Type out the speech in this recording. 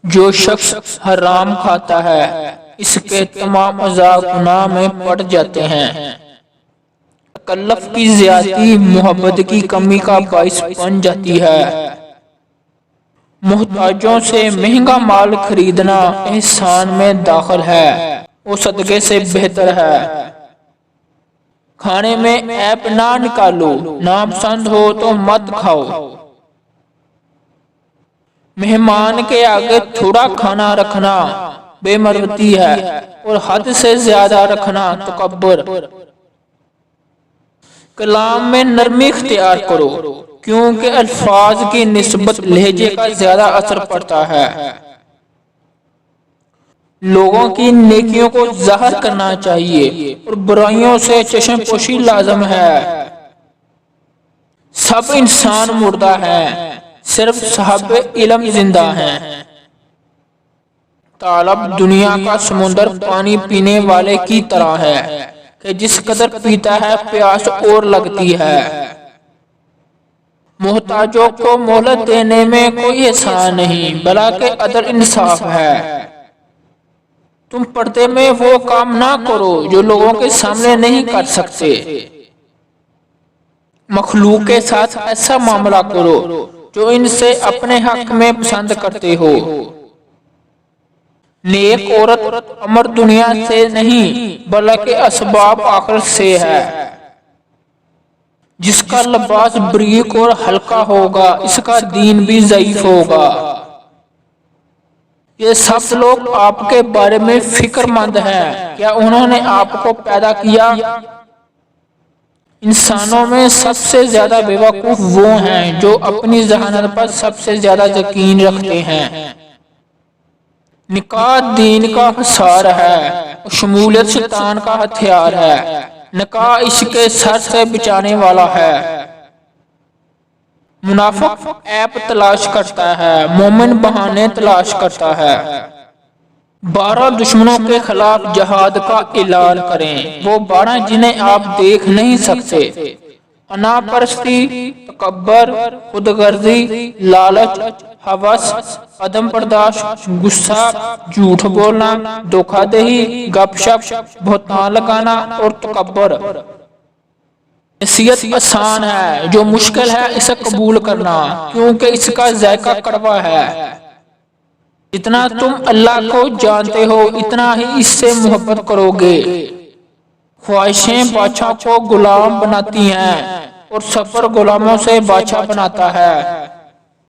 جو شخص حرام کھاتا ہے اس کے تمام اعضاء گناہ میں پڑ جاتے ہیں۔ تکلف کی زیادتی محبت کی کمی کا باعث بن جاتی ہے۔ محتاجوں سے مہنگا مال خریدنا احسان میں داخل ہے، وہ صدقے سے بہتر ہے۔ کھانے میں عیب نہ نکالو، ناپسند ہو تو مت کھاؤ۔ مہمان کے آگے تھوڑا کھانا رکھنا بے مروتی ہے اور حد سے زیادہ رکھنا تکبر۔ کلام میں نرمی اختیار کرو کیونکہ الفاظ کی نسبت لہجے کا زیادہ اثر پڑتا ہے۔ لوگوں کی نیکیوں کو ظاہر کرنا چاہیے اور برائیوں سے چشم پوشی لازم ہے۔ سب انسان مردہ ہیں، صرف صاحب علم زندہ ہیں۔ طالب دنیا کا سمندر پانی پینے والے کی طرح ہے کہ جس قدر پیتا ہے پیاس اور لگتی ہے۔ محتاجوں کو مہلت دینے میں کوئی احسان نہیں بلکہ عدل انصاف ہے۔ تم پردے میں وہ کام نہ کرو جو لوگوں کے سامنے نہیں کر سکتے۔ مخلوق کے ساتھ ایسا معاملہ کرو جو ان سے اپنے حق میں پسند کرتے ہو۔ نیک عورت امر دنیا سے نہیں بلکہ اسباب آخرت سے ہے۔ جس کا لباس بریک اور ہلکا ہوگا اس کا دین بھی ضعیف ہوگا۔ یہ سب لوگ آپ کے بارے میں فکر مند ہیں، کیا انہوں نے آپ کو پیدا کیا؟ انسانوں میں سب سے زیادہ بے وقوف وہ ہیں جو اپنی ذہانت پر سب سے زیادہ یقین رکھتے ہیں۔ نکاح دین کا حصار ہے، شمولیت شیطان کا ہتھیار ہے۔ نکاح عشق کے سر سے بچانے والا ہے۔ منافق عیب تلاش کرتا ہے، مومن بہانے تلاش کرتا ہے۔ 12 دشمنوں کے خلاف جہاد کا اعلان کریں، وہ 12 جنہیں آپ دیکھ نہیں سکتے۔ انا پرستی، تکبر، خود غرضی، لالچ، ہوس، عدم برداشت، غصہ، جھوٹ بولنا، دھوکہ دہی، گپ شپ، بہتان لگانا اور تکبر۔ نصیحت آسان ہے، جو مشکل ہے اسے قبول کرنا کیونکہ اس کا ذائقہ کڑوا ہے۔ جتنا تم اللہ کو جانتے ہو اتنا ہی اس سے محبت کرو گے۔ خواہشیں بادشاہ کو غلام بناتی ہیں اور صبر غلاموں سے بادشاہ بناتا ہے۔